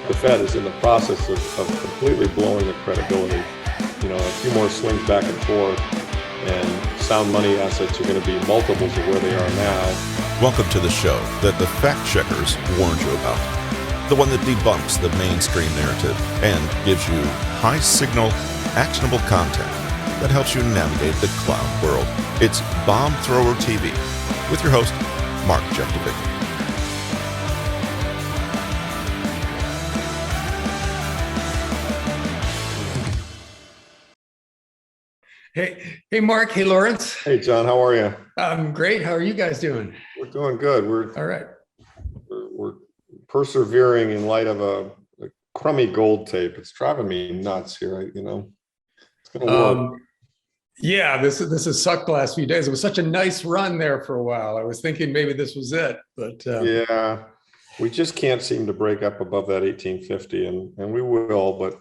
the Fed is in the process of completely blowing the credibility. A few more swings back and forth, and sound money assets are going to be multiples of where they are now. Welcome to the show that the fact checkers warned you about. The one that debunks the mainstream narrative and gives you high signal, actionable content that helps you navigate the cloud world. It's Bomb Thrower TV with your host, Mark Jeftovic. Hey, Mark. Hey, Lawrence. Hey, John. How are you? I'm great. How are you guys doing? We're doing good. All right. We're persevering in light of a crummy gold tape. It's driving me nuts here. It's going to work. Yeah, this has sucked the last few days. It was such a nice run there for a while. I was thinking maybe this was it, but yeah, we just can't seem to break up above that 1850, and we will, but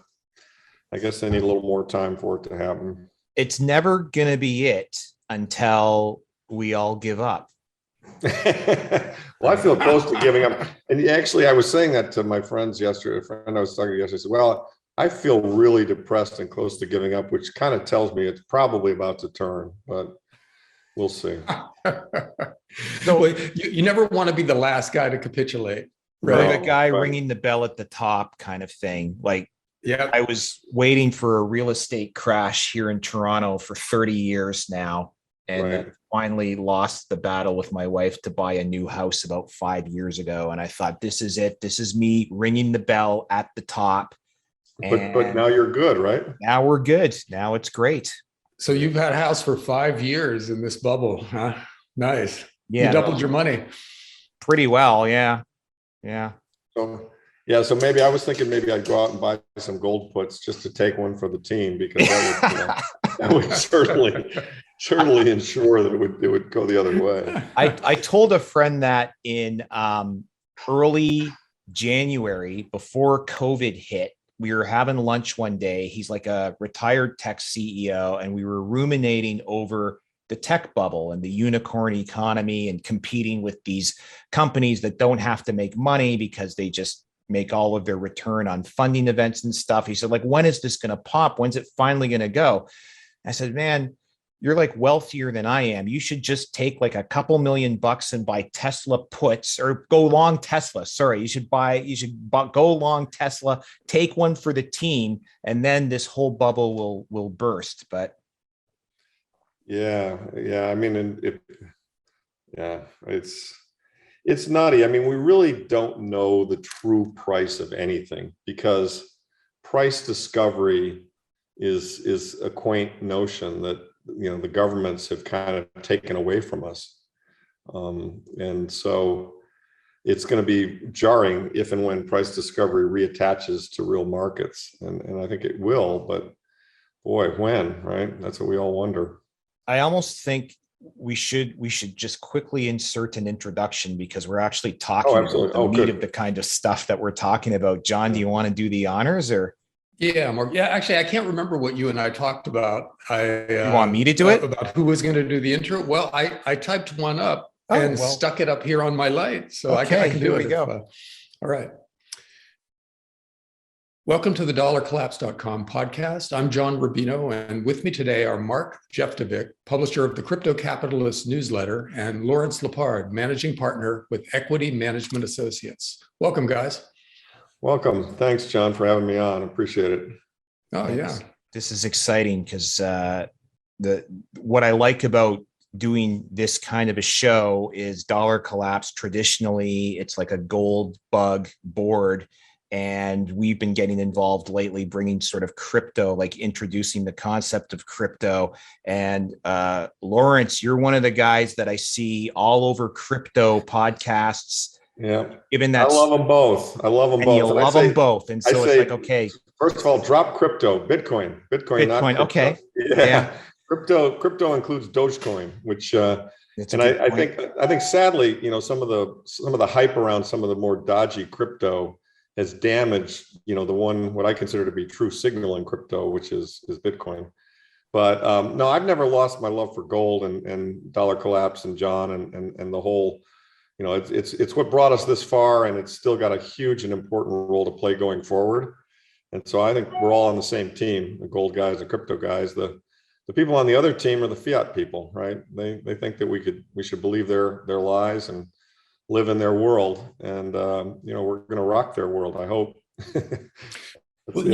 I guess they need a little more time for it to happen. It's never going to be it until we all give up. Well, I feel close to giving up. And actually, I was saying that to my friends yesterday. A friend I was talking to yesterday said, well, I feel really depressed and close to giving up, which kind of tells me it's probably about to turn, but we'll see. So you never want to be the last guy to capitulate. Right? No, The guy right. ringing the bell at the top kind of thing. Like, Yeah. I was waiting for a real estate crash here in Toronto for 30 years now, and Right. finally lost the battle with my wife to buy a new house about 5 years ago. And I thought, this is it. This is me ringing the bell at the top. But now you're good, right? Now we're good. Now it's great. So you've had a house for 5 years in this bubble, huh? Nice. Yeah, You doubled your money. pretty well. Yeah. So maybe I was thinking maybe I'd go out and buy some gold puts just to take one for the team, because that would certainly ensure that it would go the other way. I told a friend that in early January, before COVID hit, we were having lunch one day. He's like a retired tech CEO, and we were ruminating over the tech bubble and the unicorn economy and competing with these companies that don't have to make money because they just make all of their return on funding events and stuff. He said, like, when is this going to pop? When's it finally going to go? I said, man, you're like wealthier than I am. You should just take like a couple $1,000,000 and buy Tesla puts, or go long Tesla. Sorry, you should go long Tesla, take one for the team, and then this whole bubble will burst. But Yeah. I mean, it's nutty. I mean, we really don't know the true price of anything, because price discovery is a quaint notion that the governments have kind of taken away from us, and so it's going to be jarring if and when price discovery reattaches to real markets, and I think it will. But boy, when, right? That's what we all wonder. I almost think we should just quickly insert an introduction, because we're actually talking about the meat of the kind of stuff that we're talking about. John, do you want to do the honors, or? Yeah, Mark. Yeah, actually, I can't remember what you and I talked about. You want me to do it? About who was going to do the intro? Well, I typed one up and stuck it up here on my light, so okay, I can do here it. we go. All right. Welcome to the DollarCollapse.com podcast. I'm John Rubino, and with me today are Mark Jeftovic, publisher of the Crypto Capitalist newsletter, and Lawrence Lepard, managing partner with Equity Management Associates. Welcome, guys. Welcome. Thanks, John, for having me on. Appreciate it. Oh, yeah. This is exciting, because what I like about doing this kind of a show is Dollar Collapse. Traditionally, it's like a gold bug board. And we've been getting involved lately, bringing sort of crypto, like introducing the concept of crypto. And Lawrence, you're one of the guys that I see all over crypto podcasts. Yeah, given that I love them both. I love them and both. you love them both, and so it's like, okay. First of all, drop crypto, Bitcoin, not crypto. Okay, yeah. Crypto includes Dogecoin, which I think sadly, some of the hype around some of the more dodgy crypto has damaged, what I consider to be true signal in crypto, which is Bitcoin. But no, I've never lost my love for gold and Dollar Collapse and John and the whole it's what brought us this far, and it's still got a huge and important role to play going forward. And so I think we're all on the same team, the gold guys, the crypto guys. The people on the other team are the fiat people, right? They think that we should believe their lies and live in their world. And we're going to rock their world, I hope. Well,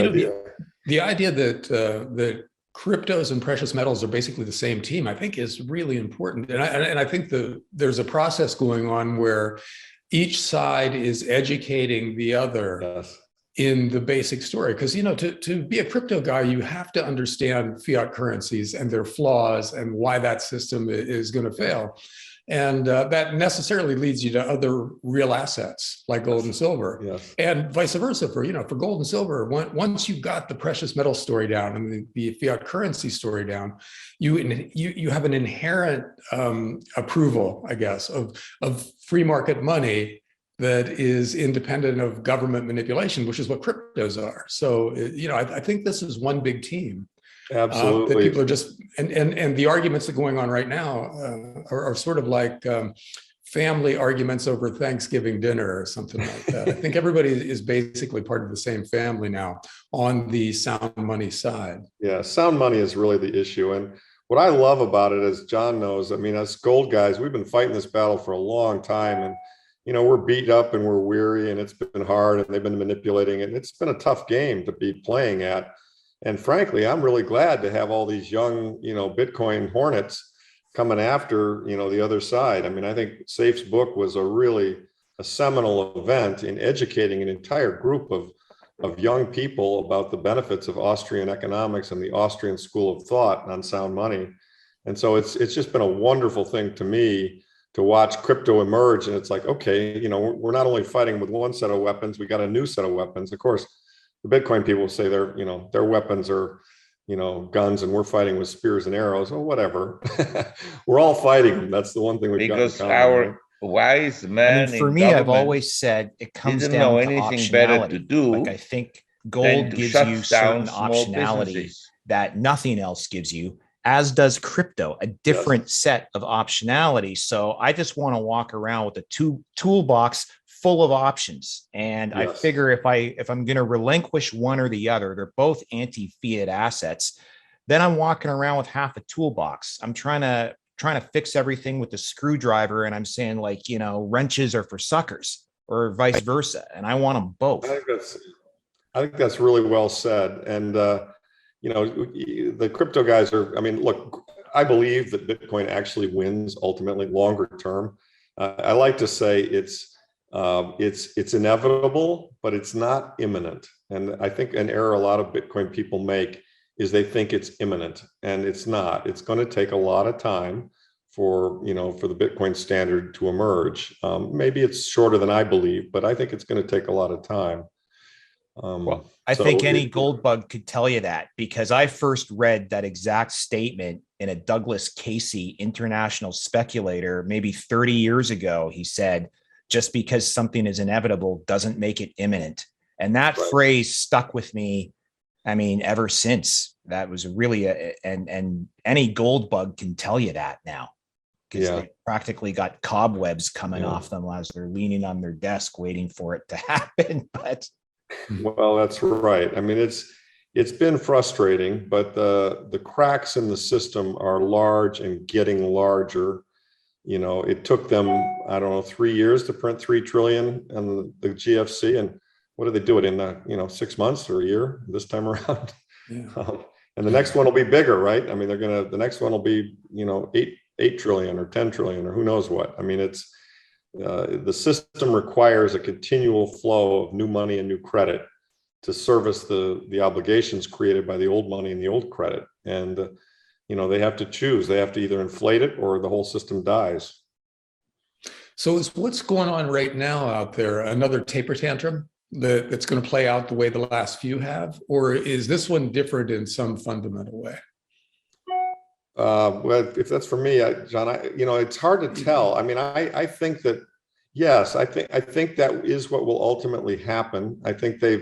the idea that cryptos and precious metals are basically the same team, I think, is really important. And I think there's a process going on where each side is educating the other. Yes. In the basic story, because to be a crypto guy, you have to understand fiat currencies and their flaws and why that system is going to fail, and that necessarily leads you to other real assets like gold and silver, yes. And vice versa for gold and silver. Once you've got the precious metal story down and the fiat currency story down, you have an inherent approval, I guess, of free market money that is independent of government manipulation, which is what cryptos are. So, I think this is one big team. Absolutely. That people are just, and the arguments that are going on right now are sort of like family arguments over Thanksgiving dinner or something like that. I think everybody is basically part of the same family now on the sound money side. Yeah, sound money is really the issue. And what I love about it, as John knows, I mean, us gold guys, we've been fighting this battle for a long time, and we're beat up and we're weary, and it's been hard, and they've been manipulating it. And it's been a tough game to be playing at. And frankly, I'm really glad to have all these young, Bitcoin hornets coming after, the other side. I mean, I think Safe's book was a seminal event in educating an entire group of young people about the benefits of Austrian economics and the Austrian school of thought on sound money. And so it's just been a wonderful thing to me to watch crypto emerge. And it's like, okay, we're not only fighting with one set of weapons, we got a new set of weapons. Of course, the Bitcoin people say their weapons are, guns, and we're fighting with spears and arrows. Or whatever. We're all fighting them. That's the one thing we've got in common. Our wise men, for me, I've always said it comes down to optionality. Like, I think gold gives you certain optionality that nothing else gives you, as does crypto, a different set of optionality. So I just want to walk around with a toolbox full of options. And I figure if I'm going to relinquish one or the other, they're both anti-fiat assets, then I'm walking around with half a toolbox. I'm trying to fix everything with the screwdriver, and I'm saying, like, wrenches are for suckers or vice versa. And I want them both. I think that's really well said. And the crypto guys are, look, I believe that Bitcoin actually wins ultimately longer term. I like to say it's inevitable, but it's not imminent. And I think an error a lot of Bitcoin people make is they think it's imminent, and it's not. It's going to take a lot of time for the Bitcoin standard to emerge. Maybe it's shorter than I believe, but I think it's going to take a lot of time. I think any gold bug could tell you that, because I first read that exact statement in a Douglas Casey international speculator maybe 30 years ago. He said, just because something is inevitable doesn't make it imminent. And that phrase stuck with me, ever since. That was really and any gold bug can tell you that now, because they practically got cobwebs coming off them as they're leaning on their desk waiting for it to happen. But well, that's right. It's been frustrating, but the cracks in the system are large and getting larger. It took them, 3 years to print 3 trillion and the GFC. And what did they do it in 6 months or a year this time around? Yeah. And the next one will be bigger, right? The next one will be, 8 trillion or 10 trillion or who knows what. It's the system requires a continual flow of new money and new credit to service the obligations created by the old money and the old credit. And they have to choose. They have to either inflate it or the whole system dies. So is what's going on right now out there another taper tantrum that's going to play out the way the last few have? Or is this one different in some fundamental way? Well, if that's for me, John, it's hard to tell. I think that, yes, I think that is what will ultimately happen. I think they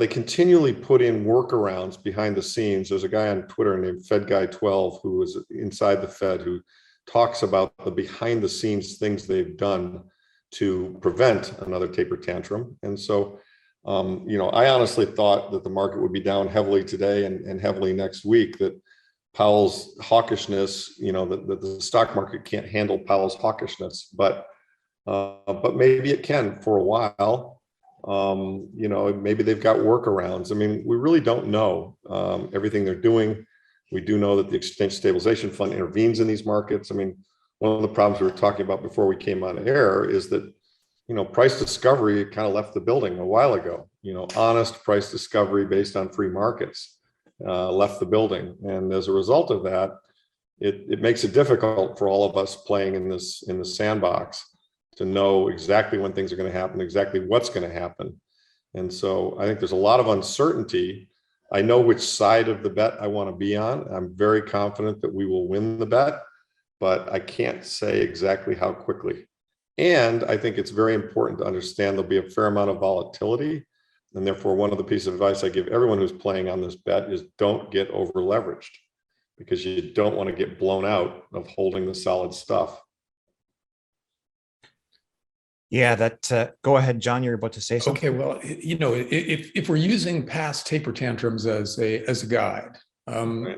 continually put in workarounds behind the scenes. There's a guy on Twitter named FedGuy12 who was inside the Fed who talks about the behind the scenes things they've done to prevent another taper tantrum. And so, I honestly thought that the market would be down heavily today and heavily next week, that Powell's hawkishness, that the stock market can't handle Powell's hawkishness, but maybe it can for a while. Maybe they've got workarounds. I mean, we really don't know everything they're doing. We do know that the Exchange Stabilization Fund intervenes in these markets. I mean, one of the problems we were talking about before we came on air is that, price discovery kind of left the building a while ago. Honest price discovery based on free markets left the building. And as a result of that, it makes it difficult for all of us playing in the sandbox to know exactly when things are going to happen, exactly what's going to happen. And so I think there's a lot of uncertainty. I know which side of the bet I want to be on. I'm very confident that we will win the bet, but I can't say exactly how quickly. And I think it's very important to understand there'll be a fair amount of volatility. And therefore, one of the pieces of advice I give everyone who's playing on this bet is don't get over leveraged, because you don't want to get blown out of holding the solid stuff. Yeah, go ahead, John, you're about to say something. Okay, well, if we're using past taper tantrums as a guide, Right.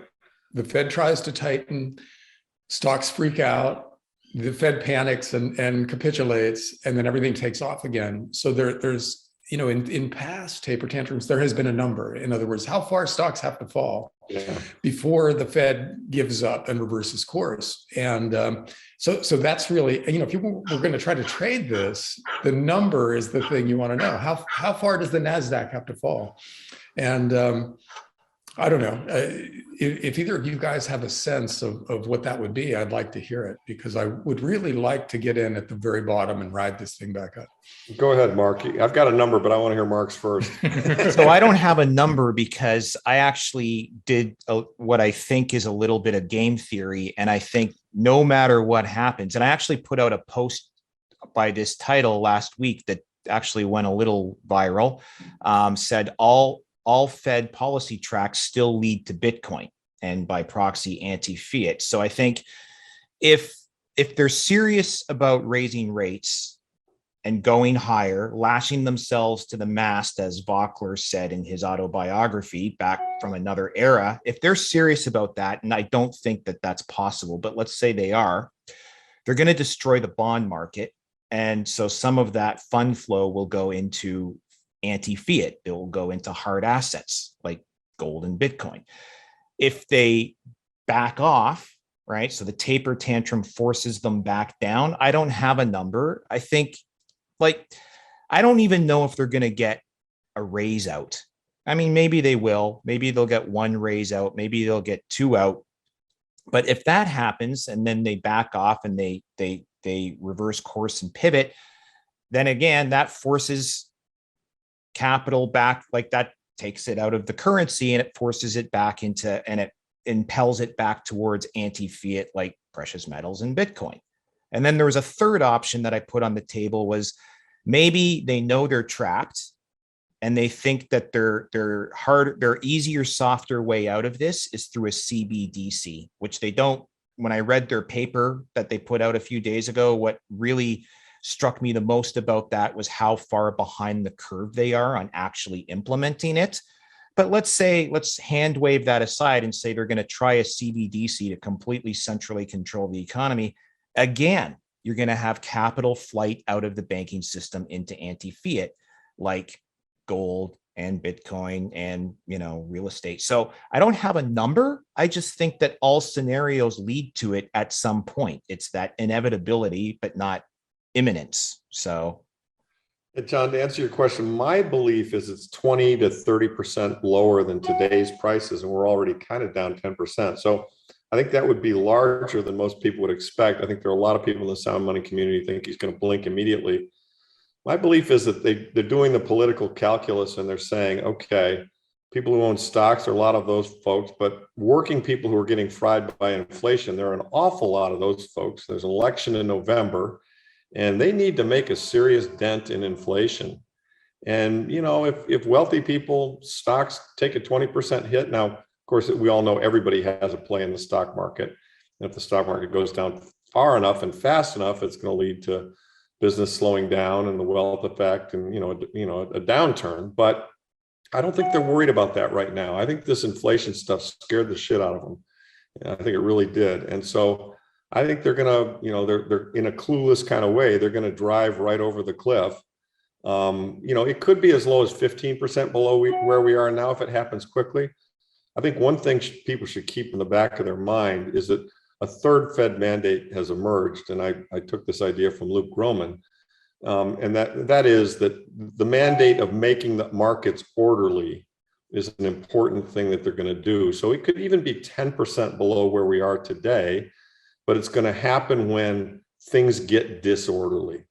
the Fed tries to tighten, stocks freak out, the Fed panics and capitulates, and then everything takes off again. So there's in past taper tantrums, there has been a number. In other words, how far stocks have to fall before the Fed gives up and reverses course. And so that's really, if you were going to try to trade this, the number is the thing you want to know. How far does the NASDAQ have to fall? And I don't know. If either of you guys have a sense of what that would be, I'd like to hear it, because I would really like to get in at the very bottom and ride this thing back up. Go ahead, Mark. I've got a number, but I want to hear Mark's first. So I don't have a number because I actually did what I think is a little bit of game theory. And I think no matter what happens, and I actually put out a post by this title last week that actually went a little viral, said all Fed policy tracks still lead to Bitcoin, and by proxy anti-fiat. So I think if they're serious about raising rates and going higher, lashing themselves to the mast, as Vockler said in his autobiography back from another era, if they're serious about that, and I don't think that that's possible, but let's say they are, they're going to destroy the bond market. And so some of that fund flow will go into anti-fiat. It will go into hard assets like gold and Bitcoin. If they back off, right, so the taper tantrum forces them back down, I don't have a number. I think, I don't even know if they're going to get a raise out. I mean, maybe they will. Maybe they'll get one raise out. Maybe they'll get two out. But if that happens and then they back off and they reverse course and pivot, then again, that forces capital back, that takes it out of the currency and it forces it back into, and it impels it back towards anti-fiat like precious metals and Bitcoin. And then there was a third option that I put on the table, was maybe they know they're trapped and they think that their easier, softer way out of this is through a CBDC, which they don't. When I read their paper that they put out a few days ago, what really struck me the most about that was how far behind the curve they are on actually implementing it. But let's hand wave that aside and say they're going to try a CBDC to completely centrally control the economy. Again, you're going to have capital flight out of the banking system into anti-fiat, like gold and Bitcoin and, real estate. So I don't have a number. I just think that all scenarios lead to it at some point. It's that inevitability, but not imminence. So, John, to answer your question, my belief is it's 20 to 30% lower than today's prices, and we're already kind of down 10%. So I think that would be larger than most people would expect. I think there are a lot of people in the sound money community think he's going to blink immediately. My belief is that they're doing the political calculus and they're saying, okay, people who own stocks, there are a lot of those folks, but working people who are getting fried by inflation, there are an awful lot of those folks. There's an election in November, and they need to make a serious dent in inflation. And, if wealthy people, stocks take a 20% hit. Now, of course, we all know everybody has a play in the stock market. And if the stock market goes down far enough and fast enough, it's going to lead to business slowing down and the wealth effect and, a downturn. But I don't think they're worried about that right now. I think this inflation stuff scared the shit out of them. I think it really did. And so I think they're going to, they're in a clueless kind of way. They're going to drive right over the cliff. It could be as low as 15% below where we are now if it happens quickly. I think one thing people should keep in the back of their mind is that a third Fed mandate has emerged. And I took this idea from Luke Groman. And that is that the mandate of making the markets orderly is an important thing that they're going to do. So it could even be 10% below where we are today, but it's going to happen when things get disorderly.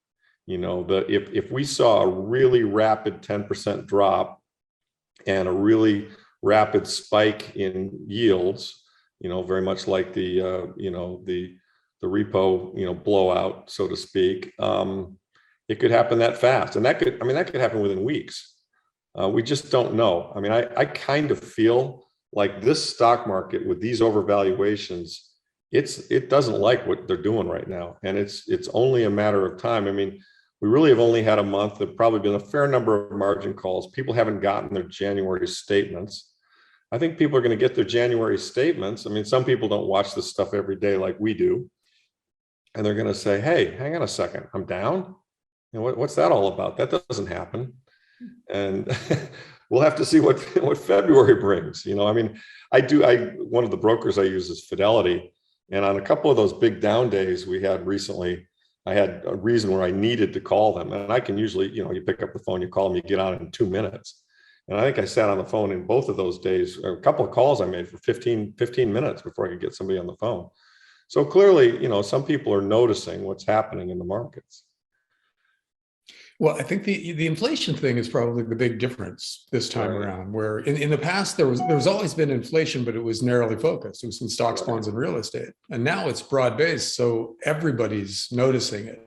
If we saw a really rapid 10% drop and a really rapid spike in yields, very much like the repo, blowout, so to speak, it could happen that fast. And that could happen within weeks. We just don't know. I kind of feel like this stock market with these overvaluations, it doesn't like what they're doing right now. And it's only a matter of time. We really have only had a month. There've probably been a fair number of margin calls. People haven't gotten their January statements. I think people are going to get their January statements. Some people don't watch this stuff every day like we do. And they're going to say, hey, hang on a second, I'm down. What's that all about? That doesn't happen. And we'll have to see what February brings. One of the brokers I use is Fidelity. And on a couple of those big down days we had recently, I had a reason where I needed to call them. And I can usually, you pick up the phone, you call them, you get on in 2 minutes. And I think I sat on the phone in both of those days, a couple of calls I made for 15 minutes before I could get somebody on the phone. So clearly, some people are noticing what's happening in the markets. Well, I think the inflation thing is probably the big difference this time around, where in the past there was always been inflation, but it was narrowly focused. It was in stocks, bonds, and real estate. And now it's broad-based, so everybody's noticing it.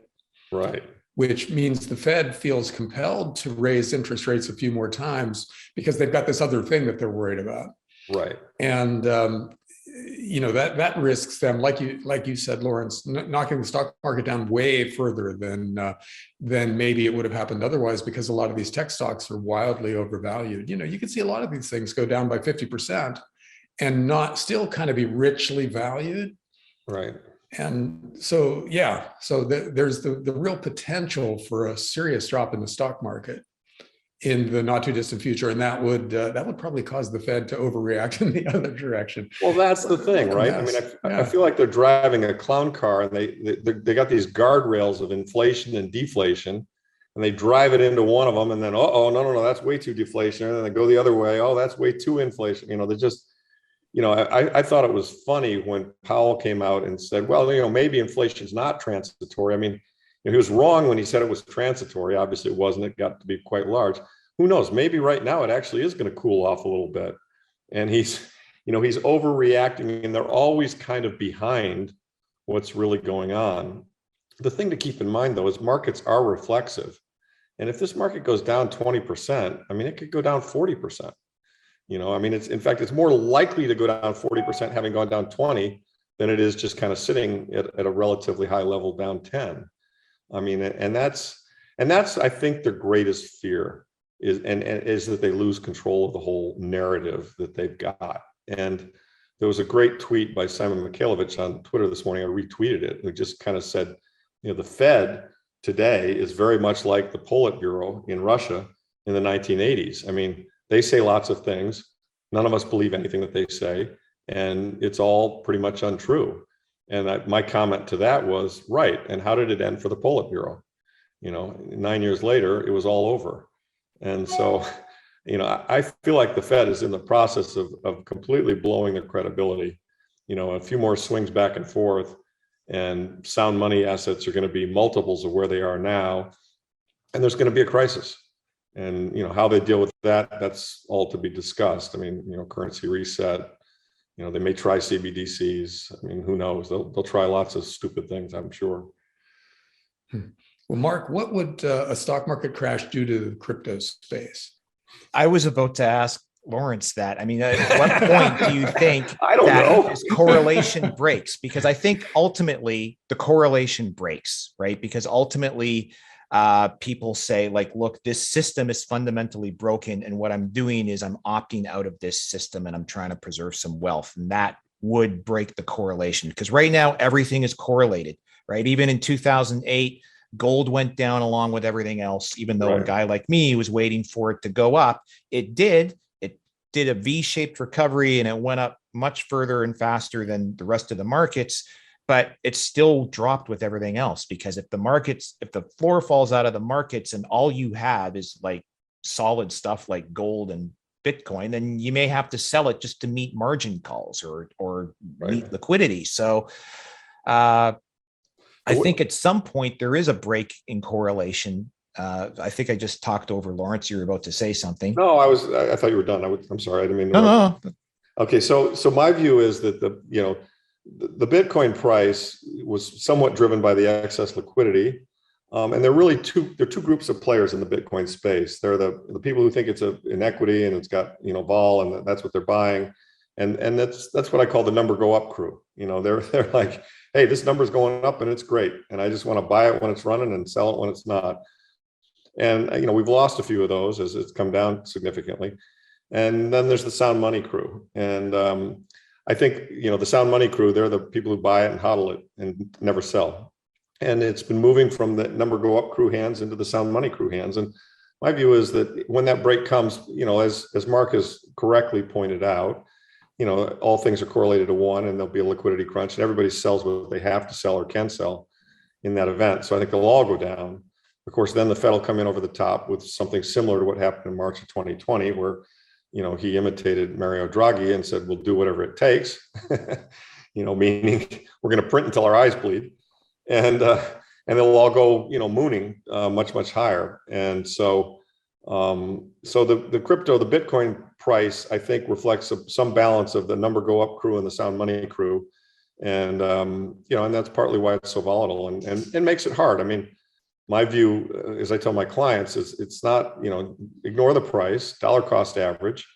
Right. Which means the Fed feels compelled to raise interest rates a few more times because they've got this other thing that they're worried about. Right. And that risks them, like you said, Lawrence, knocking the stock market down way further than maybe it would have happened otherwise, because a lot of these tech stocks are wildly overvalued. You can see a lot of these things go down by 50% and not still kind of be richly valued. Right. And so, there's the real potential for a serious drop in the stock market in the not too distant future, and that would probably cause the Fed to overreact in the other direction. Well, that's the thing, right? I feel like they're driving a clown car, and they got these guardrails of inflation and deflation, and they drive it into one of them, and then no, that's way too deflation, and then they go the other way. Oh, that's way too inflation. They're just, I thought it was funny when Powell came out and said, well, maybe inflation's not transitory. He was wrong when he said it was transitory. Obviously, it wasn't. It got to be quite large. Who knows? Maybe right now it actually is going to cool off a little bit. And he's overreacting, and they're always kind of behind what's really going on. The thing to keep in mind, though, is markets are reflexive. And if this market goes down 20%, it could go down 40%. It's more likely to go down 40% having gone down 20 than it is just kind of sitting at a relatively high level down 10. And that's I think their greatest fear is that they lose control of the whole narrative that they've got. And there was a great tweet by Simon Mikhailovich on Twitter this morning. I retweeted it. It just kind of said, the Fed today is very much like the Politburo in Russia in the 1980s. They say lots of things. None of us believe anything that they say, and it's all pretty much untrue. And my comment to that was, right, and how did it end for the Politburo? 9 years later, it was all over. And so, I feel like the Fed is in the process of completely blowing their credibility. A few more swings back and forth, and sound money assets are going to be multiples of where they are now. And there's going to be a crisis. And, how they deal with that, that's all to be discussed. Currency reset. They may try CBDCs. Who knows? They'll try lots of stupid things, I'm sure. Well, Mark, what would a stock market crash do to the crypto space? I was about to ask Lawrence, that, I mean, at what point do you think I don't that know. this correlation breaks? Because I think ultimately the correlation breaks, right? Because ultimately people say, like, look, this system is fundamentally broken, and what I'm doing is I'm opting out of this system and I'm trying to preserve some wealth, and that would break the correlation. Because right now everything is correlated, right? Even in 2008, gold went down along with everything else, even though a guy like me was waiting for it to go up. It did a V-shaped recovery, and it went up much further and faster than the rest of the markets, but it still dropped with everything else. Because if the floor falls out of the markets and all you have is like solid stuff like gold and Bitcoin, then you may have to sell it just to meet margin calls or meet liquidity. So I think at some point there is a break in correlation. I think I just talked over Lawrence. You were about to say something. No, I thought you were done. I'm sorry. I didn't mean to. No. Okay. So my view is that the Bitcoin price was somewhat driven by the excess liquidity. And there are two groups of players in the Bitcoin space. There are the people who think it's an equity and it's got, vol, and that's what they're buying. And that's what I call the number go up crew. They're like, hey, this number's going up and it's great, and I just want to buy it when it's running and sell it when it's not. And we've lost a few of those as it's come down significantly. And then there's the sound money crew. And I think the sound money crew, they're the people who buy it and hodl it and never sell. And it's been moving from the number go up crew hands into the sound money crew hands. And my view is that when that break comes, as Mark has correctly pointed out, all things are correlated to one, and there'll be a liquidity crunch, and everybody sells what they have to sell or can sell in that event. So I think they'll all go down. Of course, then the Fed will come in over the top with something similar to what happened in March of 2020, where, he imitated Mario Draghi and said, we'll do whatever it takes, meaning we're going to print until our eyes bleed. And they'll all go, mooning much, much higher. And so the crypto, the Bitcoin price, I think reflects some balance of the number go up crew and the sound money crew. And, and that's partly why it's so volatile and makes it hard. I mean, my view, as I tell my clients, is it's not, ignore the price, dollar cost average.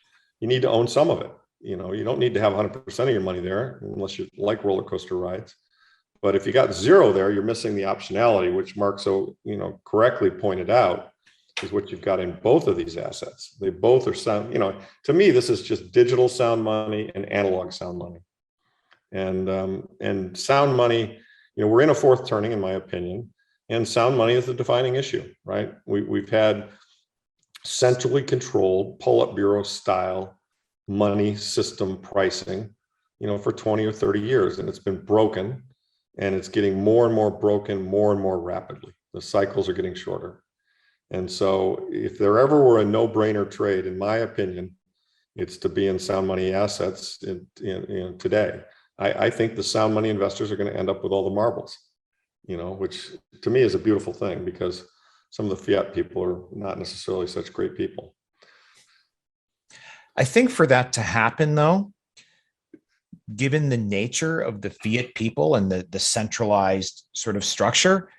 You need to own some of it. You don't need to have 100% of your money there unless you like roller coaster rides. But if you got zero there, you're missing the optionality, which Mark so, correctly pointed out, is what you've got in both of these assets. They both are sound, to me, this is just digital sound money and analog sound money. And sound money, we're in a fourth turning, in my opinion. And sound money is the defining issue, right? We've had centrally controlled pull-up bureau style money system pricing, for 20 or 30 years, and it's been broken, and it's getting more and more broken more and more rapidly. The cycles are getting shorter. And so if there ever were a no-brainer trade, in my opinion, it's to be in sound money assets today. I think the sound money investors are going to end up with all the marbles. Which to me is a beautiful thing, because some of the fiat people are not necessarily such great people. I think for that to happen, though, given the nature of the fiat people and the centralized sort of structure,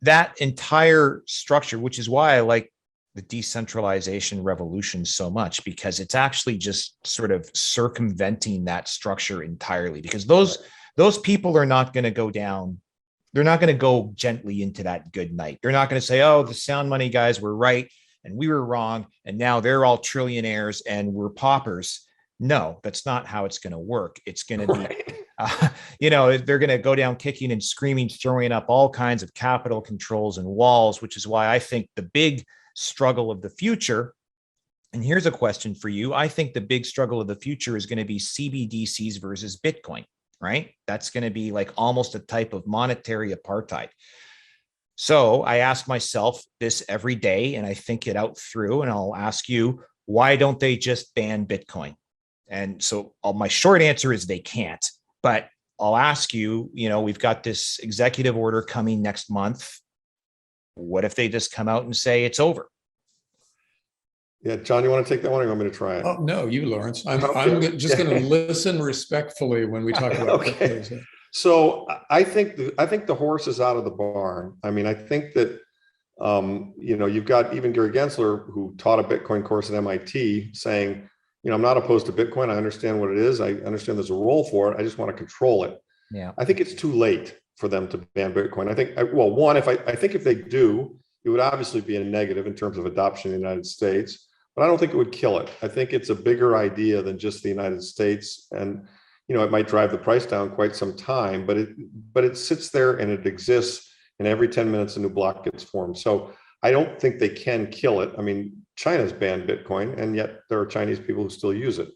that entire structure, which is why I like the decentralization revolution so much, because it's actually just sort of circumventing that structure entirely, because those people are not going to go down. They're not going to go gently into that good night. They're not going to say, oh, the sound money guys were right and we were wrong, and now they're all trillionaires and we're paupers. No, that's not how it's going to work. It's going to be, they're going to go down kicking and screaming, throwing up all kinds of capital controls and walls, which is why I think the big struggle of the future, and here's a question for you, I think the big struggle of the future is going to be CBDCs versus Bitcoin. Right? That's going to be like almost a type of monetary apartheid. So I ask myself this every day, and I think it out through, and I'll ask you, why don't they just ban Bitcoin? And so my short answer is they can't, but I'll ask you, we've got this executive order coming next month. What if they just come out and say it's over? Yeah, John, you want to take that one, or you want me to try it? Oh, no, you, Lawrence. I'm just going to listen respectfully when we talk about cryptos. So I think the horse is out of the barn. I mean, I think that you've got even Gary Gensler, who taught a Bitcoin course at MIT, saying I'm not opposed to Bitcoin. I understand what it is. I understand there's a role for it. I just want to control it. Yeah. I think it's too late for them to ban Bitcoin. I think, well, one, I think if they do, it would obviously be a negative in terms of adoption in the United States, but I don't think it would kill it. I think it's a bigger idea than just the United States. And, it might drive the price down quite some time, but it sits there and it exists, and every 10 minutes a new block gets formed. So I don't think they can kill it. I mean, China's banned Bitcoin, and yet there are Chinese people who still use it.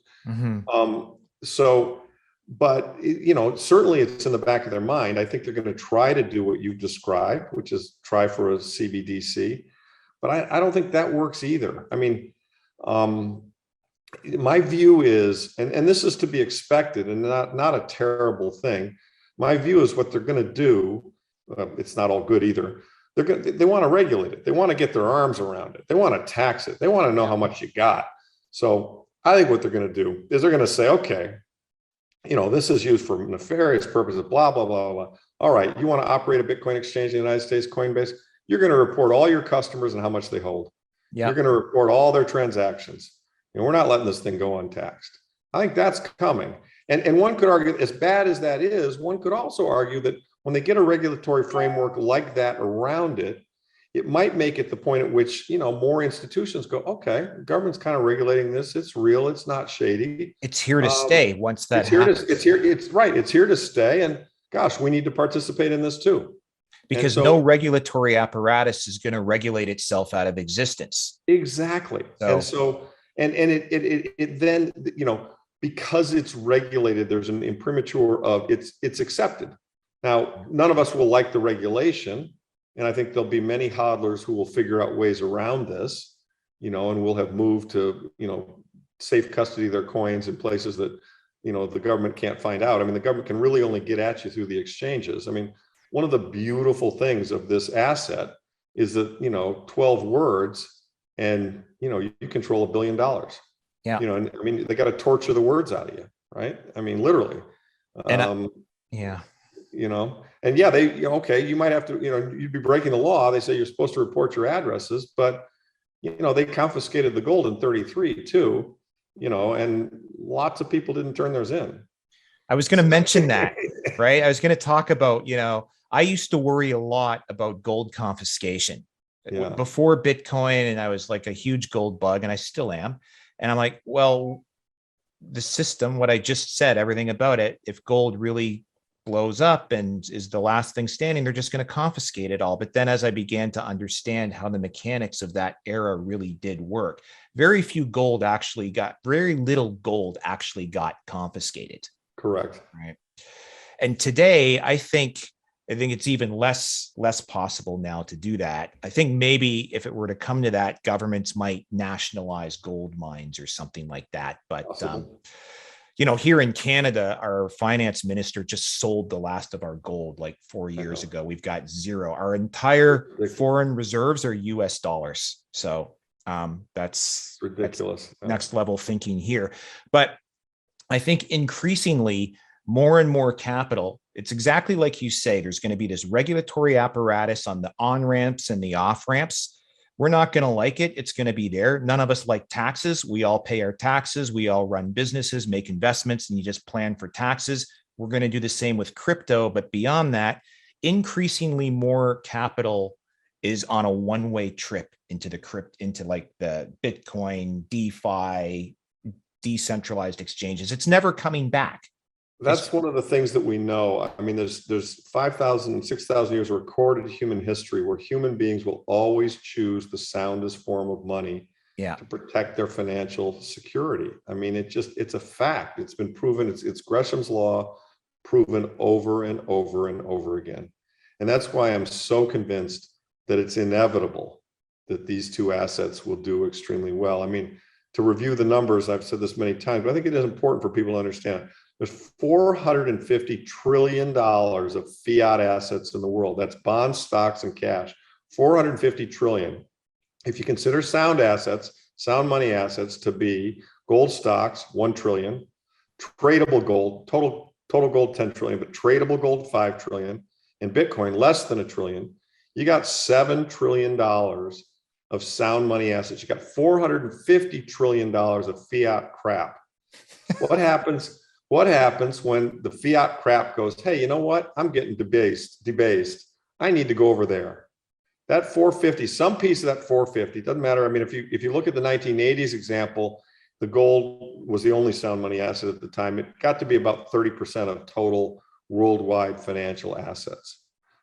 But certainly it's in the back of their mind. I think they're going to try to do what you've described, which is try for a CBDC, but I don't think that works either. I mean, my view is, and this is to be expected and not a terrible thing. My view is what they're going to do. It's not all good either. They want to regulate it. They want to get their arms around it. They want to tax it. They want to know how much you got. So I think what they're going to do is they're going to say, okay, this is used for nefarious purposes, blah, blah, blah, blah. All right, you want to operate a Bitcoin exchange in the United States, Coinbase, you're going to report all your customers and how much they hold. Yeah. You're going to report all their transactions. And we're not letting this thing go untaxed. I think that's coming. And one could argue, as bad as that is, one could also argue that when they get a regulatory framework like that around it, it might make it the point at which, more institutions go, okay, the government's kind of regulating this. It's real. It's not shady. It's here to stay once that happens. It's here. It's right. It's here to stay. And gosh, we need to participate in this too. Because no regulatory apparatus is going to regulate itself out of existence. Exactly. And it then, because it's regulated, there's an imprimatur of it's accepted. Now, none of us will like the regulation. And I think there'll be many hodlers who will figure out ways around this, and will have moved to, safe custody of their coins in places that, the government can't find out. I mean, the government can really only get at you through the exchanges. I mean, one of the beautiful things of this asset is that, 12 words and, you control $1 billion. Yeah. And I mean, they got to torture the words out of you, right? I mean, literally. And And yeah, you might have to, you'd be breaking the law. They say you're supposed to report your addresses, but, they confiscated the gold in 33 too, and lots of people didn't turn theirs in. I was going to mention that, right? I was going to talk about, I used to worry a lot about gold confiscation before Bitcoin. And I was like a huge gold bug, and I still am. And I'm like, well, the system, what I just said, everything about it, if gold really blows up and is the last thing standing, they're just going to confiscate it all. But then as I began to understand how the mechanics of that era really did work, very little gold actually got confiscated. Correct. Right. And today, I think it's even less possible now to do that. I think maybe if it were to come to that, governments might nationalize gold mines or something like that. But here in Canada, our finance minister just sold the last of our gold like 4 years ago. We've got zero. Our entire foreign reserves are US dollars. So that's ridiculous. That's next level thinking here. But I think increasingly more and more capital, it's exactly like you say, there's going to be this regulatory apparatus on the on-ramps and the off-ramps. We're not going to like it. It's going to be there. None of us like taxes. We all pay our taxes. We all run businesses, make investments, and you just plan for taxes. We're going to do the same with crypto. But beyond that, increasingly more capital is on a one-way trip into like the Bitcoin, DeFi, decentralized exchanges. It's never coming back. That's one of the things that we know. I mean, there's 5,000, 6,000 years of recorded human history where human beings will always choose the soundest form of money to protect their financial security. I mean, it's a fact. It's been proven. It's Gresham's law, proven over and over and over again. And that's why I'm so convinced that it's inevitable that these two assets will do extremely well. I mean, to review the numbers, I've said this many times, but I think it is important for people to understand. There's $450 trillion of fiat assets in the world. That's bonds, stocks, and cash. 450 trillion. If you consider sound assets, sound money assets to be gold stocks, 1 trillion, tradable gold, total gold 10 trillion, but tradable gold 5 trillion, and Bitcoin less than $1 trillion, you got $7 trillion of of sound money assets. You got $450 trillion of fiat crap. What happens? What happens when the fiat crap goes, hey, you know what? I'm getting debased. I need to go over there. That 450, some piece of that 450, doesn't matter. I mean, if you look at the 1980s example, the gold was the only sound money asset at the time. It got to be about 30% of total worldwide financial assets.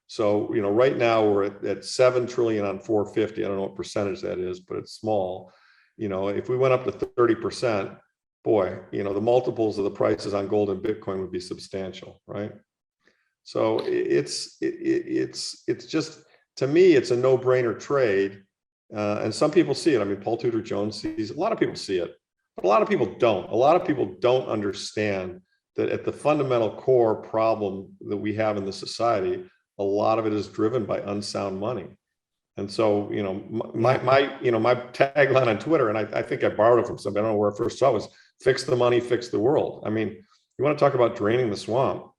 So, right now we're at 7 trillion on 450. I don't know what percentage that is, but it's small. If we went up to 30%, boy, the multiples of the prices on gold and Bitcoin would be substantial, right? So it's just, to me, it's a no-brainer trade. And some people see it. I mean, Paul Tudor Jones sees it. A lot of people see it, but a lot of people don't. A lot of people don't understand that at the fundamental core problem that we have in the society, a lot of it is driven by unsound money. And so, my tagline on Twitter, and I think I borrowed it from somebody, I don't know where I first saw it, was fix the money, fix the world. I mean, you want to talk about draining the swamp,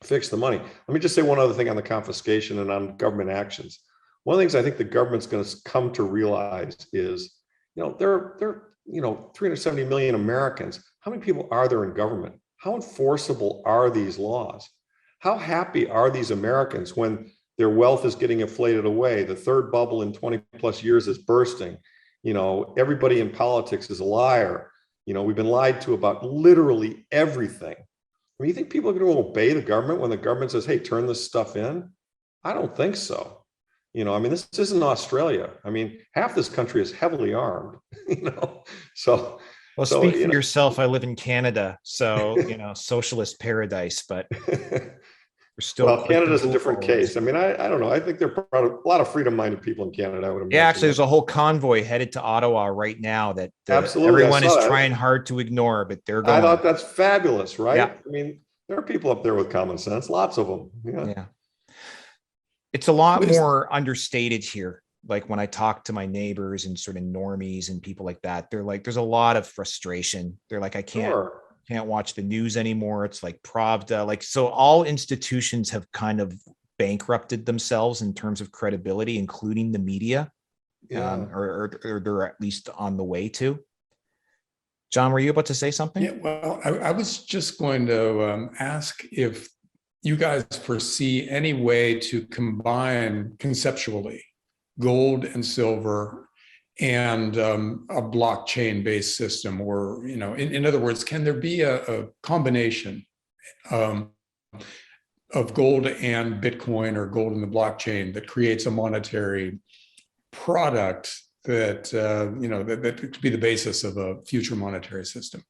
fix the money. Let me just say one other thing on the confiscation and on government actions. One of the things I think the government's going to come to realize is, there are 370 million Americans. How many people are there in government? How enforceable are these laws? How happy are these Americans when their wealth is getting inflated away? The third bubble in 20 plus years is bursting. Everybody in politics is a liar. We've been lied to about literally everything. I mean, you think people are going to obey the government when the government says, hey, turn this stuff in? I don't think so. I mean, this isn't Australia. I mean, half this country is heavily armed, so. Well, speak for yourself. I live in Canada, so, socialist paradise, but we're still. Well, Canada's a different case. I mean, I don't know. I think there are a lot of freedom-minded people in Canada. I would imagine. Yeah, actually, there's a whole convoy headed to Ottawa right now that absolutely everyone is trying hard to ignore, but they're going. I thought that's fabulous, right? Yeah. I mean, there are people up there with common sense, lots of them. Yeah. It's a lot more understated here. Like when I talk to my neighbors and sort of normies and people like that, they're like, there's a lot of frustration. They're like, I can't watch the news anymore. It's like Pravda. Like, so all institutions have kind of bankrupted themselves in terms of credibility, including the media, or they're at least on the way to. John, were you about to say something? Yeah, well, I was just going to ask if you guys foresee any way to combine conceptually gold and silver and a blockchain-based system, or, in other words, can there be a combination of gold and Bitcoin or gold in the blockchain that creates a monetary product that, that could be the basis of a future monetary system?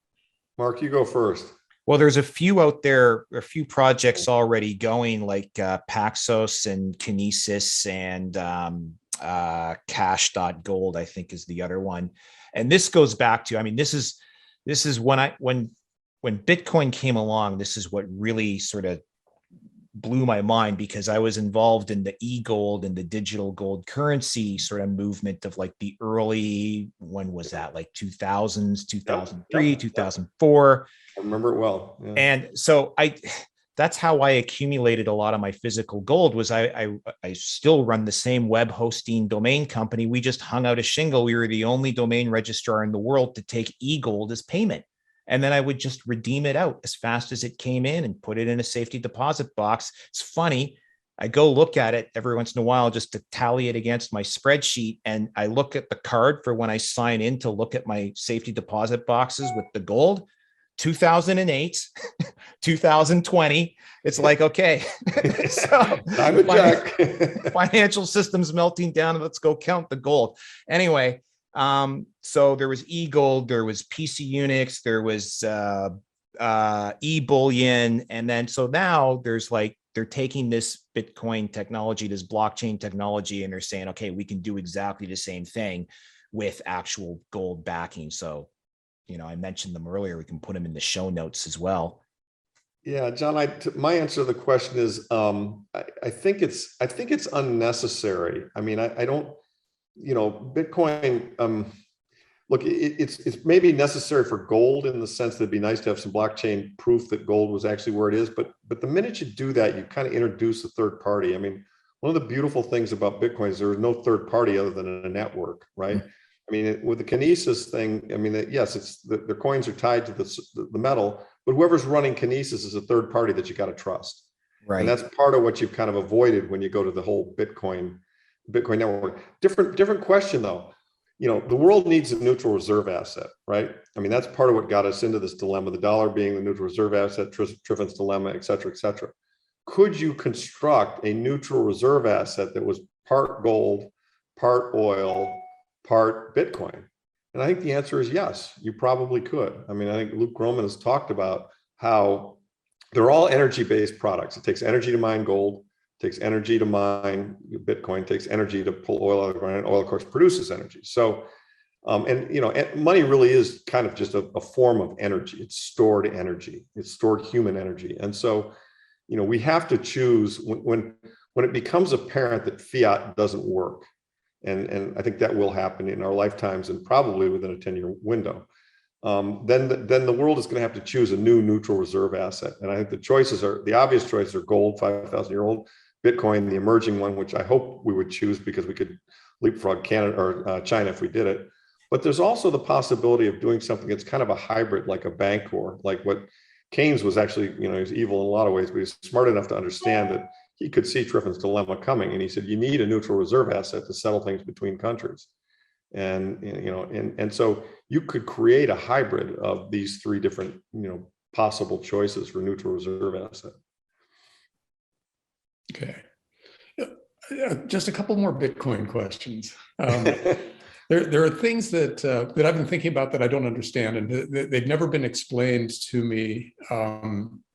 Mark, you go first. Well, there's a few out there, a few projects already going, like Paxos and Kinesis and Cash.gold, I think is the other one. And this goes back to, I mean, this is when Bitcoin came along, this is what really sort of blew my mind, because I was involved in the e-gold and the digital gold currency sort of movement of like the early, when was that? Like 2000s, 2003, 2004. I remember it well. Yeah. And so that's how I accumulated a lot of my physical gold. Was I still run the same web hosting domain company. We just hung out a shingle. We were the only domain registrar in the world to take e-gold as payment. And then I would just redeem it out as fast as it came in and put it in a safety deposit box. It's funny. I go look at it every once in a while just to tally it against my spreadsheet. And I look at the card for when I sign in to look at my safety deposit boxes with the gold. 2008, 2020. It's like, okay, so financial system's melting down. Let's go count the gold. Anyway, so there was e-gold, there was PC Unix, there was e-bullion, and then so now there's like, they're taking this Bitcoin technology, this blockchain technology, and they're saying, okay, we can do exactly the same thing with actual gold backing. So, I mentioned them earlier. We can put them in the show notes as well. Yeah, John, my answer to the question is, I think it's unnecessary. I mean, I don't, Bitcoin, look, it's maybe necessary for gold in the sense that it'd be nice to have some blockchain proof that gold was actually where it is. But the minute you do that, you kind of introduce a third party. I mean, one one of the beautiful things about Bitcoin is there is no third party other than a network, right? I mean, with the Kinesis thing, I mean, yes, it's the coins are tied to the metal, but whoever's running Kinesis is a third party that you got to trust. Right. And that's part of what you've kind of avoided when you go to the whole Bitcoin network. Different question though. You know, the world needs a neutral reserve asset, right? I mean, that's part of what got us into this dilemma, the dollar being the neutral reserve asset, Triffin's dilemma, et cetera, et cetera. Could you construct a neutral reserve asset that was part gold, part oil, part Bitcoin? And I think the answer is yes, you probably could. I mean, I think Luke Gromen has talked about how they're all energy-based products. It takes energy to mine gold, takes energy to mine Bitcoin, takes energy to pull oil out of the ground, and oil, of course, produces energy. So, and you know, money really is kind of just a form of energy. It's stored energy. It's stored human energy. And so, you know, we have to choose when it becomes apparent that fiat doesn't work, and I think that will happen in our lifetimes and probably within a 10-year window. Then the world is going to have to choose a new neutral reserve asset. And I think the obvious choices are gold, 5,000-year-old, Bitcoin, the emerging one, which I hope we would choose because we could leapfrog Canada or China if we did it. But there's also the possibility of doing something that's kind of a hybrid, like a Bancor, like what Keynes was actually, you know, he was evil in a lot of ways, but he's smart enough to understand that he could see Triffin's dilemma coming. And he said, you need a neutral reserve asset to settle things between countries. And, you know, and so you could create a hybrid of these three different, you know, possible choices for neutral reserve asset. Okay. Just a couple more Bitcoin questions. There are things that I've been thinking about that I don't understand, and they've never been explained to me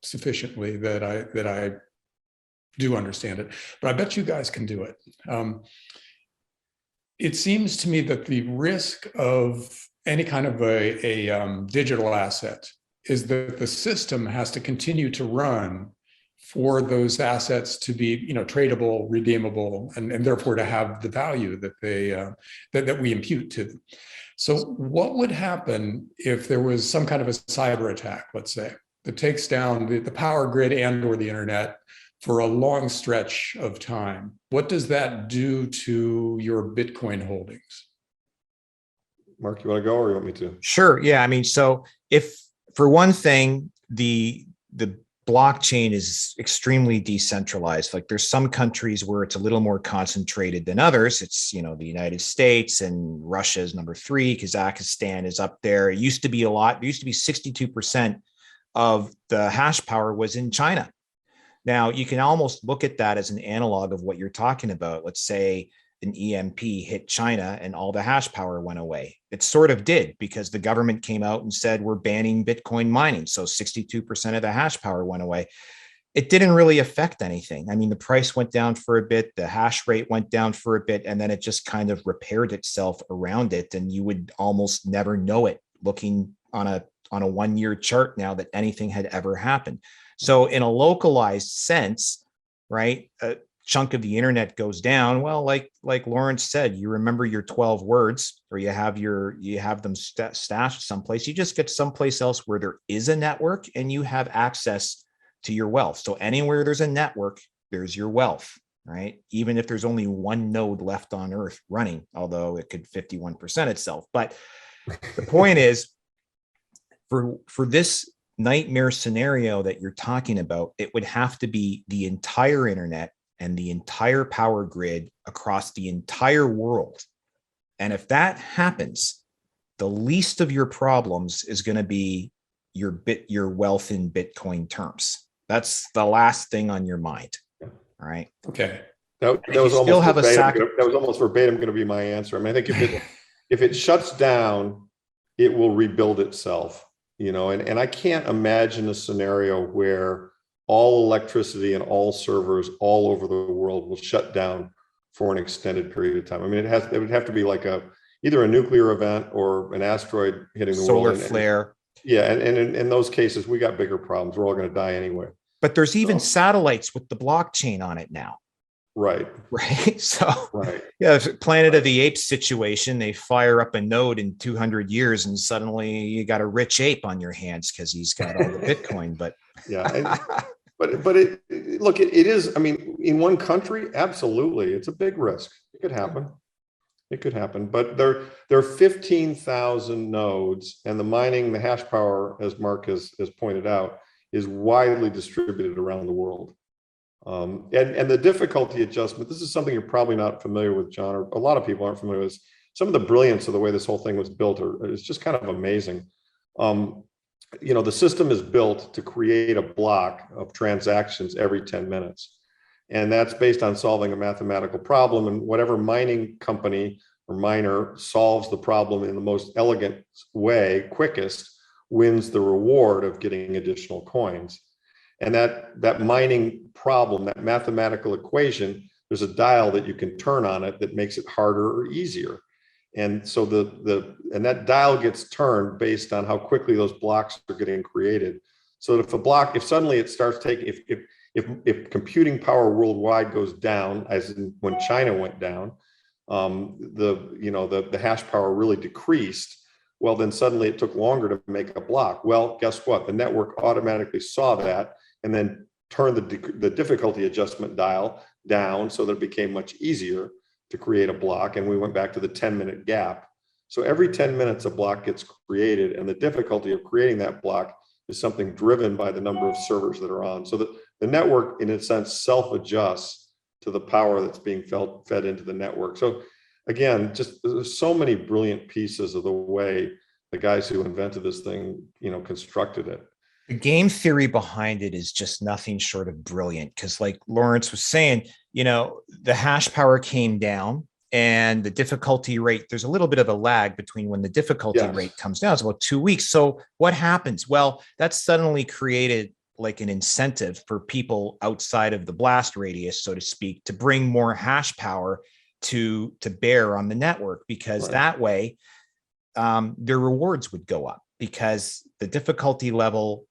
sufficiently that I do understand it. But I bet you guys can do it. It seems to me that the risk of any kind of a digital asset is that the system has to continue to run for those assets to be, you know, tradable, redeemable, and therefore to have the value that they that we impute to them. So what would happen if there was some kind of a cyber attack, let's say, that takes down the power grid and or the internet for a long stretch of time? What does that do to your Bitcoin holdings? Mark, you want to go or you want me to? Sure. Yeah. I mean, so if for one thing, the blockchain is extremely decentralized. Like there's some countries where it's a little more concentrated than others. It's, you know, the United States and Russia is number 3. Kazakhstan is up there. It used to be a lot. It used to be 62% of the hash power was in China. Now you can almost look at that as an analog of what you're talking about. Let's say an EMP hit China and all the hash power went away. It sort of did because the government came out and said, we're banning Bitcoin mining. So 62% of the hash power went away. It didn't really affect anything. I mean, the price went down for a bit, the hash rate went down for a bit, and then it just kind of repaired itself around it. And you would almost never know it looking on a 1-year chart now that anything had ever happened. So in a localized sense, right, chunk of the internet goes down, well, like Lawrence said, you remember your 12 words, or you have them stashed someplace. You just get someplace else where there is a network and you have access to your wealth. So anywhere there's a network, there's your wealth, right? Even if there's only one node left on Earth running, although it could 51% itself. But the point is, for this nightmare scenario that you're talking about, it would have to be the entire internet and the entire power grid across the entire world. And if that happens, the least of your problems is going to be your wealth in Bitcoin terms. That's the last thing on your mind. All right. Okay. That was almost verbatim going to be my answer. I mean, I think if it shuts down, it will rebuild itself, you know, and I can't imagine a scenario where all electricity and all servers all over the world will shut down for an extended period of time. I mean, it would have to be like either a nuclear event or an asteroid hitting the world. Solar flare. Yeah, and in those cases, we got bigger problems. We're all going to die anyway. But there's even satellites with the blockchain on it now. Right. So, right. Yeah, Planet of the Apes situation, they fire up a node in 200 years and suddenly you got a rich ape on your hands because he's got all the Bitcoin. But yeah, but it is. I mean, in one country, absolutely. It's a big risk. It could happen. It could happen. But there are 15,000 nodes, and the hash power, as Mark has pointed out, is widely distributed around the world. And the difficulty adjustment, this is something you're probably not familiar with, John, or a lot of people aren't familiar with. Some of the brilliance of the way this whole thing was built is just kind of amazing. The system is built to create a block of transactions every 10 minutes. And that's based on solving a mathematical problem, and whatever mining company or miner solves the problem in the most elegant way, quickest, wins the reward of getting additional coins. And that mining problem, that mathematical equation, there's a dial that you can turn on it that makes it harder or easier. And so and that dial gets turned based on how quickly those blocks are getting created. So if suddenly it starts taking, if computing power worldwide goes down, as in when China went down, the hash power really decreased. Well, then suddenly it took longer to make a block. Well, guess what? The network automatically saw that and then turned the difficulty adjustment dial down so that it became much easier to create a block. And we went back to the 10-minute gap. So every 10 minutes, a block gets created, and the difficulty of creating that block is something driven by the number of servers that are on. So that the network, in a sense, self-adjusts to the power that's being fed into the network. So again, just there's so many brilliant pieces of the way the guys who invented this thing, constructed it. The game theory behind it is just nothing short of brilliant, because like Lawrence was saying, the hash power came down and the difficulty rate, there's a little bit of a lag between when the difficulty rate comes down. It's about 2 weeks. So what happens? Well, that suddenly created like an incentive for people outside of the blast radius, so to speak, to bring more hash power to bear on the network, because that way their rewards would go up, because the difficulty level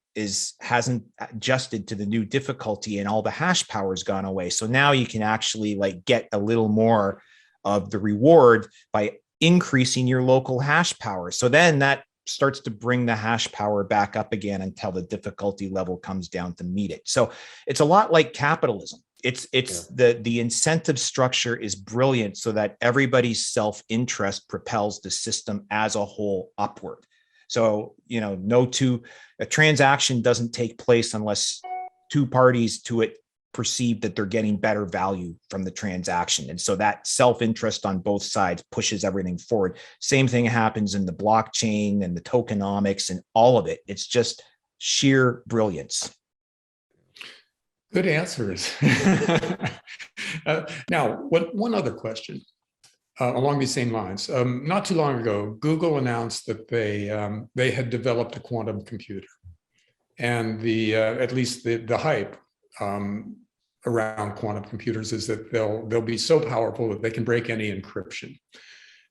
hasn't adjusted to the new difficulty and all the hash power has gone away. So now you can actually get a little more of the reward by increasing your local hash power. So then that starts to bring the hash power back up again until the difficulty level comes down to meet it. So it's a lot like capitalism. The incentive structure is brilliant so that everybody's self-interest propels the system as a whole upward. So, a transaction doesn't take place unless two parties to it perceive that they're getting better value from the transaction. And so that self-interest on both sides pushes everything forward. Same thing happens in the blockchain and the tokenomics and all of it. It's just sheer brilliance. Good answers. Now, one other question along these same lines. Not too long ago, Google announced that they had developed a quantum computer, and at least the hype around quantum computers is that they'll be so powerful that they can break any encryption.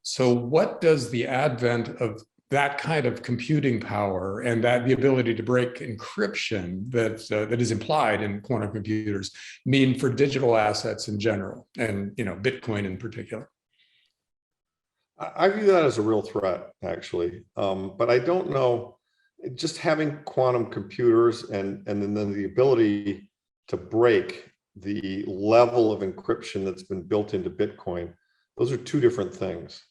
So, what does the advent of that kind of computing power and the ability to break encryption that is implied in quantum computers mean for digital assets in general, and Bitcoin in particular? I view that as a real threat, actually, but I don't know. Just having quantum computers and then the ability to break the level of encryption that's been built into Bitcoin, those are two different things.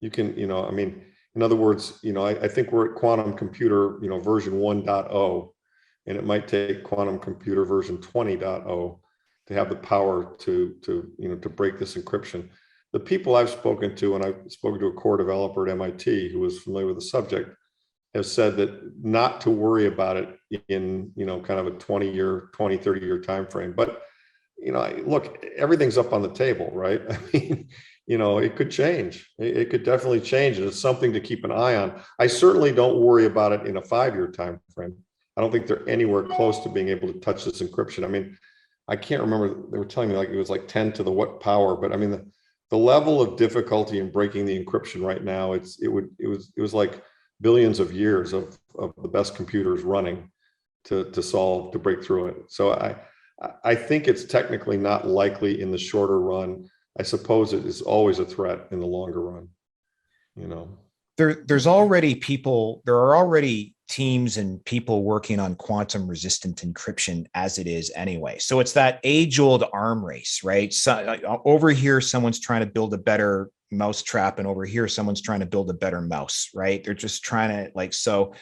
You can, in other words, I think we're at quantum computer, version 1.0, and it might take quantum computer version 20.0 to have the power to break this encryption. The people I've spoken to, and I've spoken to a core developer at MIT who was familiar with the subject, have said that not to worry about it in, kind of a 30-year time frame. But, look, everything's up on the table, right? I mean, it could change. It could definitely change. And it's something to keep an eye on. I certainly don't worry about it in a 5-year time frame. I don't think they're anywhere close to being able to touch this encryption. I mean, I can't remember. They were telling me it was like 10 to the what power, but I mean, the level of difficulty in breaking the encryption right now, it was like billions of years of the best computers running to break through it. So I think it's technically not likely in the shorter run. I suppose it is always a threat in the longer run. There are already teams and people working on quantum resistant encryption as it is anyway. So it's that age old arm race, right? So over here, someone's trying to build a better mousetrap, and over here, someone's trying to build a better mouse, right? They're just trying to so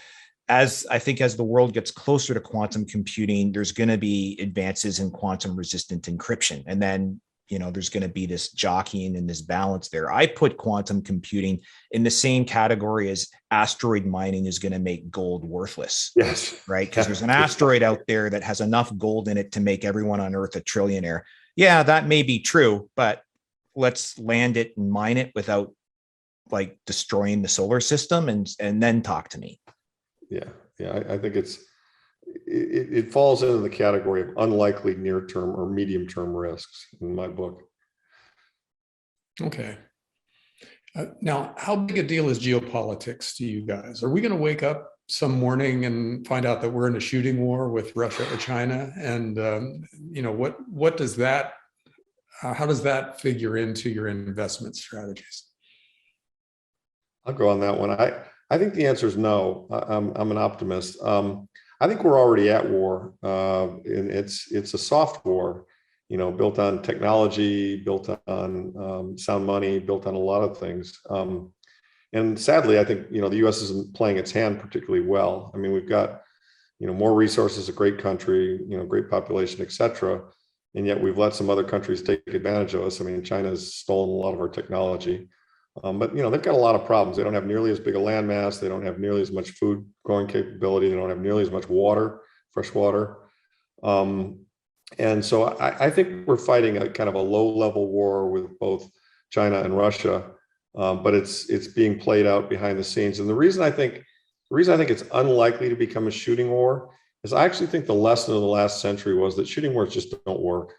as I think as the world gets closer to quantum computing, there's going to be advances in quantum resistant encryption. And then there's going to be this jockeying and this balance there. I put quantum computing in the same category as asteroid mining is going to make gold worthless. Yes. Right. Because there's an asteroid out there that has enough gold in it to make everyone on Earth a trillionaire. Yeah, that may be true, but let's land it and mine it without destroying the solar system and then talk to me. Yeah. I think it falls into the category of unlikely near-term or medium-term risks in my book. Okay. Now, how big a deal is geopolitics to you guys? Are we going to wake up some morning and find out that we're in a shooting war with Russia or China? And what does that? How does that figure into your investment strategies? I'll go on that one. I think the answer is no. I'm an optimist. I think we're already at war, and it's a soft war, built on technology, built on sound money, built on a lot of things. And sadly, I think the U.S. isn't playing its hand particularly well. I mean, we've got more resources, a great country, great population, et cetera, and yet we've let some other countries take advantage of us. I mean, China's stolen a lot of our technology. But they've got a lot of problems. They don't have nearly as big a landmass. They don't have nearly as much food growing capability. They don't have nearly as much water, fresh water. And so I think we're fighting a kind of a low-level war with both China and Russia, but it's being played out behind the scenes. And the reason I think it's unlikely to become a shooting war is I actually think the lesson of the last century was that shooting wars just don't work.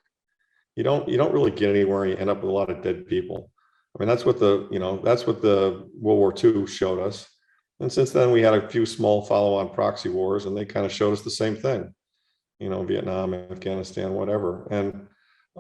You don't really get anywhere, and you end up with a lot of dead people. I mean, that's what the World War II showed us. And since then, we had a few small follow-on proxy wars, and they kind of showed us the same thing, Vietnam, Afghanistan, whatever. And,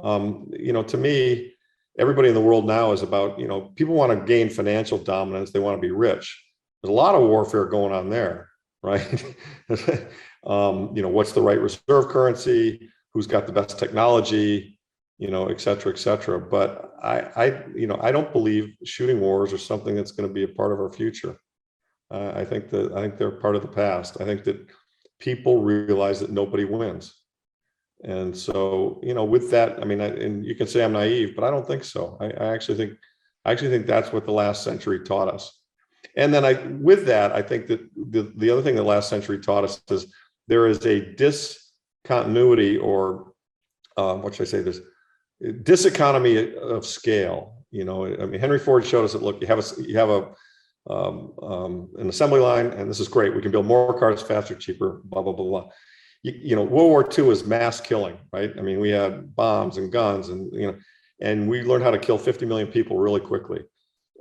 to me, everybody in the world now is about, people want to gain financial dominance. They want to be rich. There's a lot of warfare going on there, right? What's the right reserve currency? Who's got the best technology? Et cetera, et cetera. But I don't believe shooting wars are something that's going to be a part of our future. I think they're part of the past. I think that people realize that nobody wins. And so, with that, I mean, and you can say I'm naive, but I don't think so. I actually think that's what the last century taught us. And then with that, I think that the other thing the last century taught us is there is a discontinuity, or what should I say, this diseconomy of scale. I mean, Henry Ford showed us that, look, you have an assembly line, and this is great. We can build more cars faster, cheaper, blah, blah, blah, blah. World War II is mass killing, right? I mean, we had bombs and guns, and we learned how to kill 50 million people really quickly.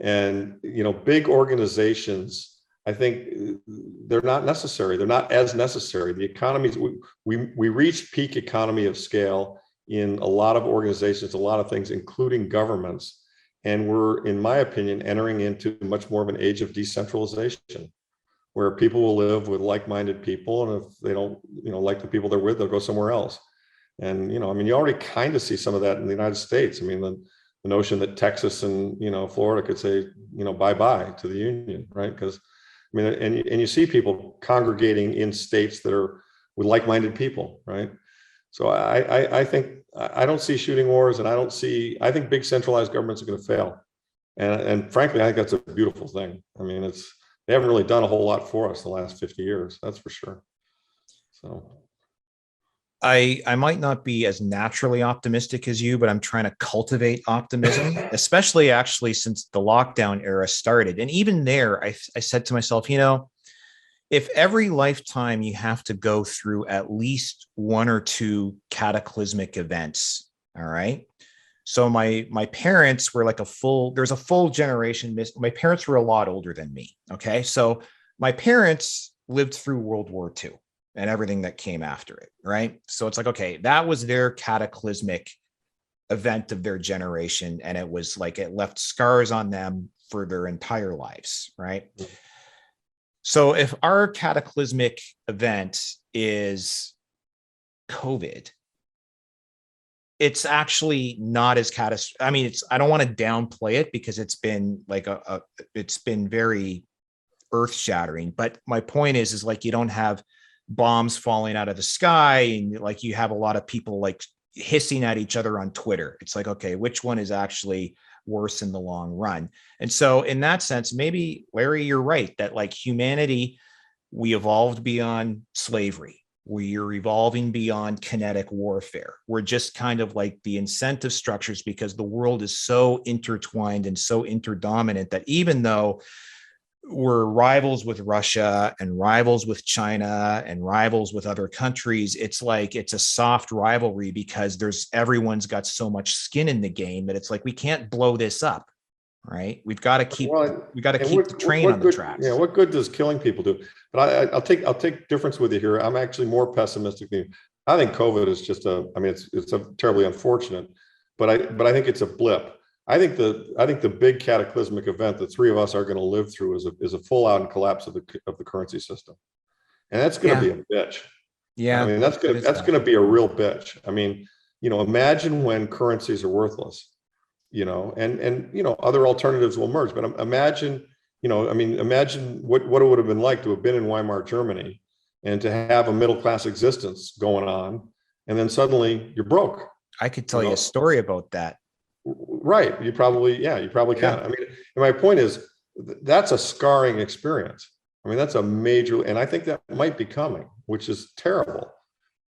And, big organizations, I think they're not necessary. They're not as necessary. The economies, we reached peak economy of scale in a lot of organizations, a lot of things, including governments. And we're, in my opinion, entering into much more of an age of decentralization, where people will live with like-minded people. And if they don't, like the people they're with, they'll go somewhere else. And, I mean, you already kind of see some of that in the United States. I mean, the notion that Texas and, Florida could say, bye-bye to the Union, right? Because, I mean, and you see people congregating in states that are with like-minded people, right? So I think I don't see shooting wars, and I think big centralized governments are going to fail. And frankly, I think that's a beautiful thing. I mean, they haven't really done a whole lot for us the last 50 years, that's for sure. So I might not be as naturally optimistic as you, but I'm trying to cultivate optimism, especially actually since the lockdown era started. And even there, I said to myself, if every lifetime you have to go through at least one or two cataclysmic events, all right? So my parents were there's a full generation. My parents were a lot older than me, okay? So my parents lived through World War II and everything that came after it, right? So it's okay, that was their cataclysmic event of their generation. And it was it left scars on them for their entire lives, right? So if our cataclysmic event is COVID, it's actually not as catastrophic. I mean, I don't want to downplay it because it's been like it's been very earth shattering. But my point is like, you don't have bombs falling out of the sky, and like you have a lot of people like hissing at each other on Twitter. It's like, okay, which one is actually worse in the long run? And so in that sense, maybe Larry, you're right that like humanity, we evolved beyond slavery. We're evolving beyond kinetic warfare. We're just kind of like the incentive structures, because the world is so intertwined and so interdominant that even though we're rivals with Russia and rivals with China and rivals with other countries, it's like it's a soft rivalry because everyone's got so much skin in the game that it's like we can't blow this up, right? We've got to keep the train on the tracks. Yeah, what good does killing people do? But I'll take difference with you here. I'm actually more pessimistic than you. I think COVID is just it's a terribly unfortunate, but I think it's a blip. I think the big cataclysmic event the three of us are going to live through is a full out collapse of the currency system, and that's going to be a bitch. Yeah, I mean that's going to be a real bitch. I mean, imagine when currencies are worthless, and other alternatives will emerge. But imagine, imagine what it would have been like to have been in Weimar Germany and to have a middle class existence going on, and then suddenly you're broke. I could tell you a story about that. Right. You probably can. I mean, and my point is that's a scarring experience. I mean, that's a major, and I think that might be coming, which is terrible.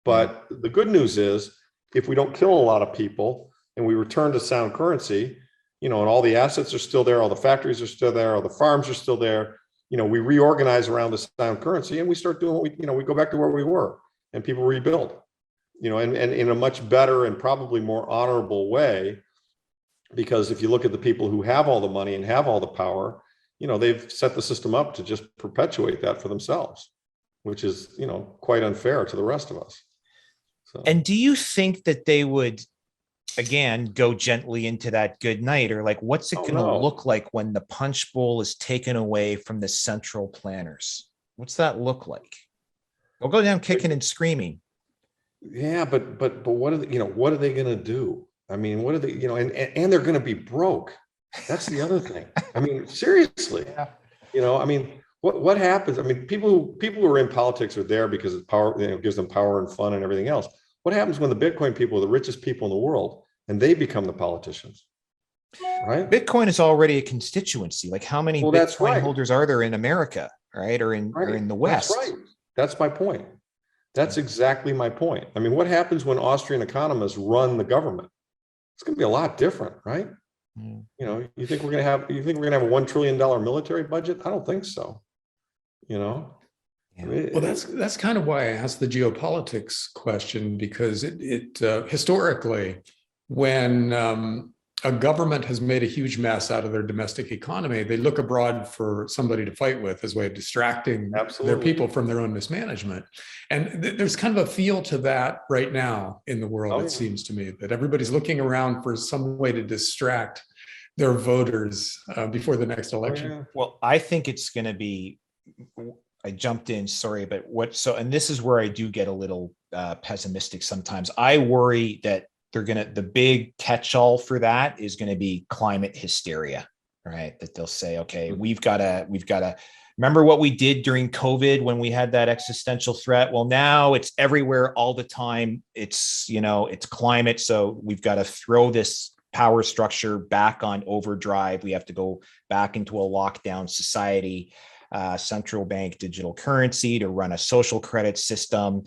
But the good news is if we don't kill a lot of people and we return to sound currency, and all the assets are still there, all the factories are still there, all the farms are still there, we reorganize around the sound currency and we start doing what we go back to where we were and people rebuild, and in a much better and probably more honorable way. Because if you look at the people who have all the money and have all the power, they've set the system up to just perpetuate that for themselves, which is, quite unfair to the rest of us. So. And do you think that they would, again, go gently into that good night, or like, what's it going to look like when the punch bowl is taken away from the central planners? What's that look like? They'll go down kicking and screaming. Yeah, but what are they going to do? I mean, what are they, and they're going to be broke. That's the other thing. I mean, seriously, I mean, what happens? I mean, people who are in politics are there because it's power, gives them power and fun and everything else. What happens when the Bitcoin people are the richest people in the world and they become the politicians? Right? Bitcoin is already a constituency. Like how many Bitcoin holders are there in America, right? Or in the West? That's right. That's my point. That's exactly my point. I mean, what happens when Austrian economists run the government? It's going to be a lot different, right? You think we're going to have a $1 trillion military budget? I don't think so. Well, that's kind of why I asked the geopolitics question, because it historically, when a government has made a huge mess out of their domestic economy, they look abroad for somebody to fight with as a way of distracting their people from their own mismanagement. And there's kind of a feel to that right now in the world, it seems to me, that everybody's looking around for some way to distract their voters before the next election. Well, I think it's going to be, I jumped in, sorry, but and this is where I do get a little pessimistic sometimes. I worry that the big catch-all for that is going to be climate hysteria, right? That they'll say, okay, we've got to remember what we did during COVID when we had that existential threat. Well, now it's everywhere all the time. It's climate. So we've got to throw this power structure back on overdrive. We have to go back into a lockdown society, central bank digital currency to run a social credit system.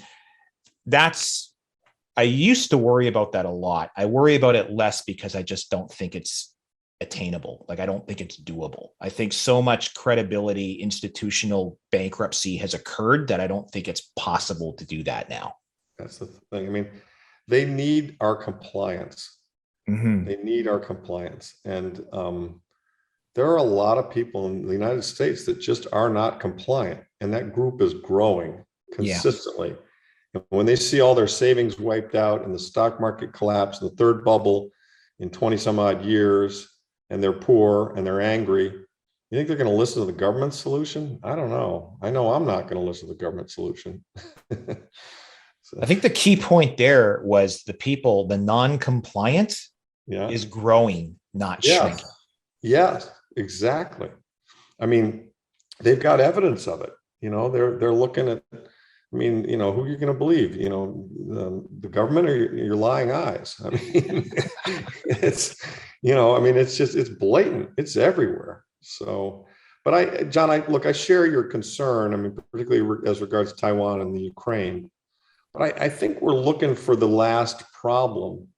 I used to worry about that a lot. I worry about it less because I just don't think it's attainable. Like, I don't think it's doable. I think so much credibility, institutional bankruptcy has occurred that I don't think it's possible to do that now. That's the thing. I mean, they need our compliance. Mm-hmm. They need our compliance. And there are a lot of people in the United States that just are not compliant. And that group is growing consistently. Yeah. When they see all their savings wiped out and the stock market collapse, the third bubble in 20 some odd years, and they're poor and they're angry, You think they're going to listen to the government solution? I don't know. I know I'm not going to listen to the government solution. So, I think the key point there was the non-compliant yeah. is growing, not Yes. shrinking. Yes, exactly. I mean, they've got evidence of it. They're looking at, who are you going to believe? The government or your lying eyes? I mean, it's it's blatant. It's everywhere. So, but John, I share your concern. I mean, particularly as regards to Taiwan and the Ukraine. But I think we're looking for the last problem.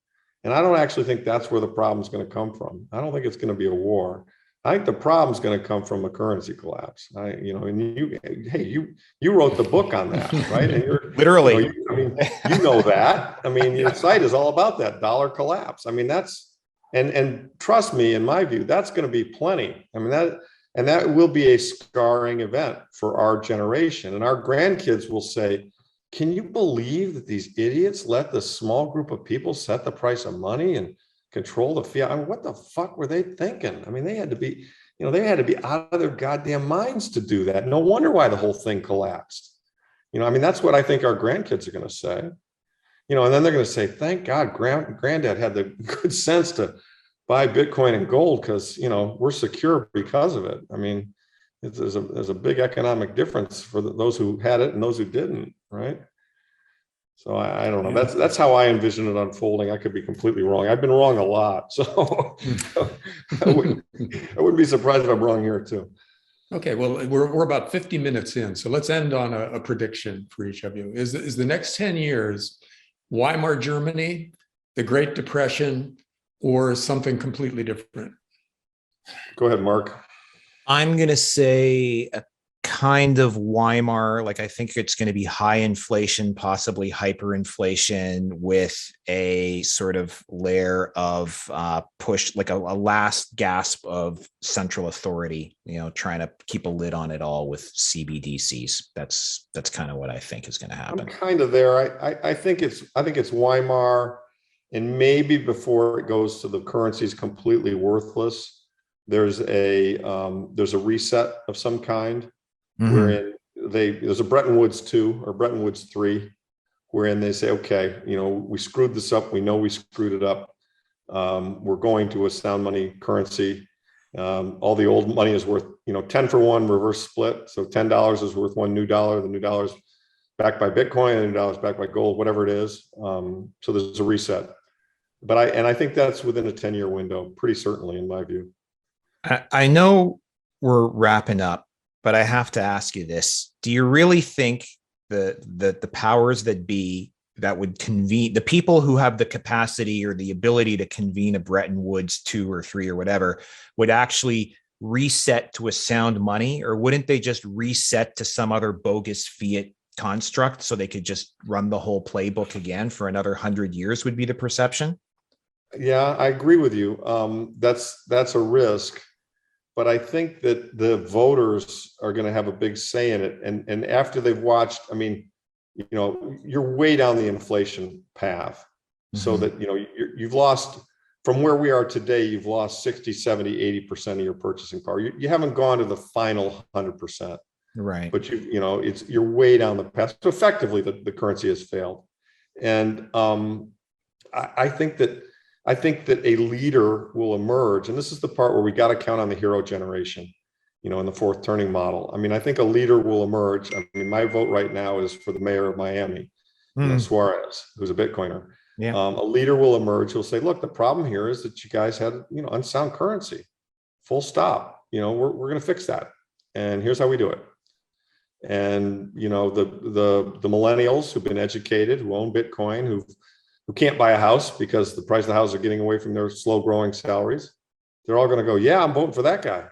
And I don't actually think that's where the problem is going to come from. I don't think it's going to be a war. I think the problem is going to come from a currency collapse. And you wrote the book on that, right? And you're Literally. you know that. I mean, your site is all about that DollarCollapse. I mean, and trust me, in my view, that's going to be plenty. I mean, that will be a scarring event for our generation, and our grandkids will say, can you believe that these idiots let this small group of people set the price of money and control the fiat? I mean, what the fuck were they thinking? I mean, they had to be out of their goddamn minds to do that. No wonder why the whole thing collapsed. That's what I think our grandkids are going to say. And then they're going to say, thank God granddad had the good sense to buy Bitcoin and gold because, we're secure because of it. I mean, there's a big economic difference for those who had it and those who didn't, right? So I don't know. That's how I envision it unfolding. I could be completely wrong. I've been wrong a lot, so I wouldn't be surprised if I'm wrong here too. Okay, well, we're about 50 minutes in, so let's end on a prediction for each of you. Is the next 10 years Weimar Germany, the Great Depression, or something completely different? Go ahead, Mark. I'm going to say a kind of Weimar. Like, I think it's going to be high inflation, possibly hyperinflation, with a sort of layer of push, like a last gasp of central authority, trying to keep a lid on it all with CBDCs. That's kind of what I think is going to happen. I'm kind of there. I think it's Weimar, and maybe before it goes to the currency's completely worthless, there's a reset of some kind, wherein there's a Bretton Woods 2 or Bretton Woods 3, wherein they say, okay, we screwed this up. We know we screwed it up. We're going to a sound money currency. All the old money is worth, 10 for 1 reverse split. So $10 is worth one new dollar. The new dollar is backed by Bitcoin, and the new dollar is backed by gold, whatever it is. So there's a reset. But I think that's within a 10-year window, pretty certainly, in my view. I know we're wrapping up, but I have to ask you this. Do you really think the powers that be that would convene, the people who have the capacity or the ability to convene a Bretton Woods 2 or 3 or whatever, would actually reset to a sound money? Or wouldn't they just reset to some other bogus fiat construct so they could just run the whole playbook again for another 100 years, would be the perception? Yeah, I agree with you. That's a risk. But I think that the voters are going to have a big say in it. And after they've watched, I mean, you're way down the inflation path. So that, you've lost from where we are today, you've lost 60, 70, 80% of your purchasing power. You haven't gone to the final 100%. Right. But you're way down the path. So effectively the currency has failed. And I think that a leader will emerge. And this is the part where we got to count on the hero generation, in the fourth turning model. I mean, I think a leader will emerge. I mean, my vote right now is for the mayor of Miami, Suarez, who's a Bitcoiner. Yeah. A leader will emerge who'll say, look, the problem here is that you guys had, unsound currency, full stop. We're going to fix that. And here's how we do it. And, the millennials who've been educated, who own Bitcoin, who can't buy a house because the price of the house are getting away from their slow growing salaries, they're all going to go, yeah, I'm voting for that guy.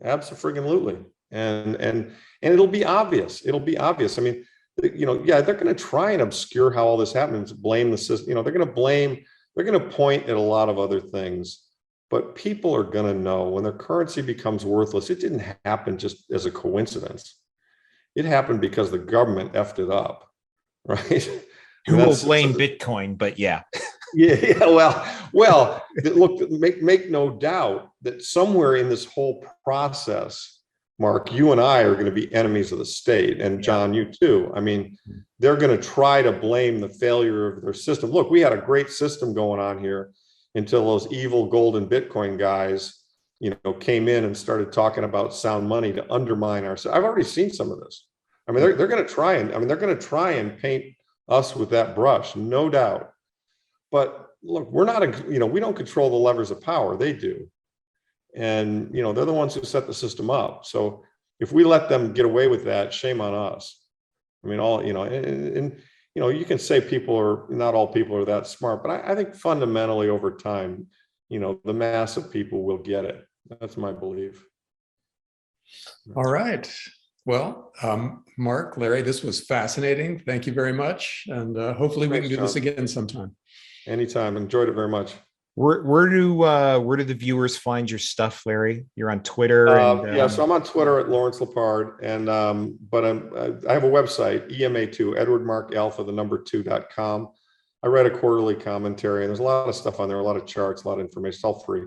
Absolutely. And it'll be obvious. It'll be obvious. I mean, they're going to try and obscure how all this happens, blame the system. They're going to point at a lot of other things, but people are going to know when their currency becomes worthless. It didn't happen just as a coincidence. It happened because the government effed it up, right? Who will blame Bitcoin? But yeah. Yeah, well, look, make no doubt that somewhere in this whole process, Mark, you and I are going to be enemies of the state, and John, you too. I mean, they're going to try to blame the failure of their system. Look, we had a great system going on here until those evil golden Bitcoin guys, came in and started talking about sound money to undermine our. I've already seen some of this. I mean, they're going to try and paint us with that brush, no doubt. But look, we're not, we don't control the levers of power. They do. And, they're the ones who set the system up. So if we let them get away with that, shame on us. I mean, you can say not all people are that smart, but I think fundamentally over time, the mass of people will get it. That's my belief. All right. Well, Mark, Larry, this was fascinating. Thank you very much. And hopefully we can do this again sometime. Anytime. Enjoyed it very much. Where do the viewers find your stuff, Larry? You're on Twitter. So I'm on Twitter at Lawrence Lepard, and but I have a website, EMA2, EdwardMarkAlpha2.com. I read a quarterly commentary, and there's a lot of stuff on there, a lot of charts, a lot of information. It's all free.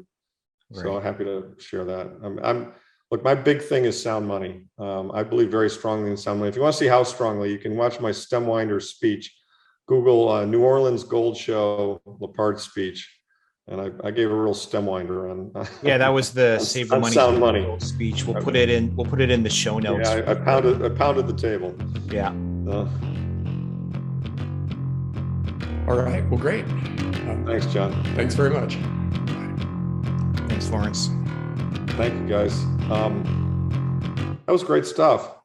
Right. So I'm happy to share that. Look, my big thing is sound money. I believe very strongly in sound money. If you want to see how strongly, you can watch my Stemwinder speech. Google New Orleans Gold Show Lepard speech. And I gave a real Stemwinder on. Yeah, that was the Save the Money sound money speech. We'll put it in the show notes. Yeah, I pounded the table. Yeah. All right. Well, great. Thanks, John. Thanks very much. Thanks, Lawrence. Thank you, guys. That was great stuff.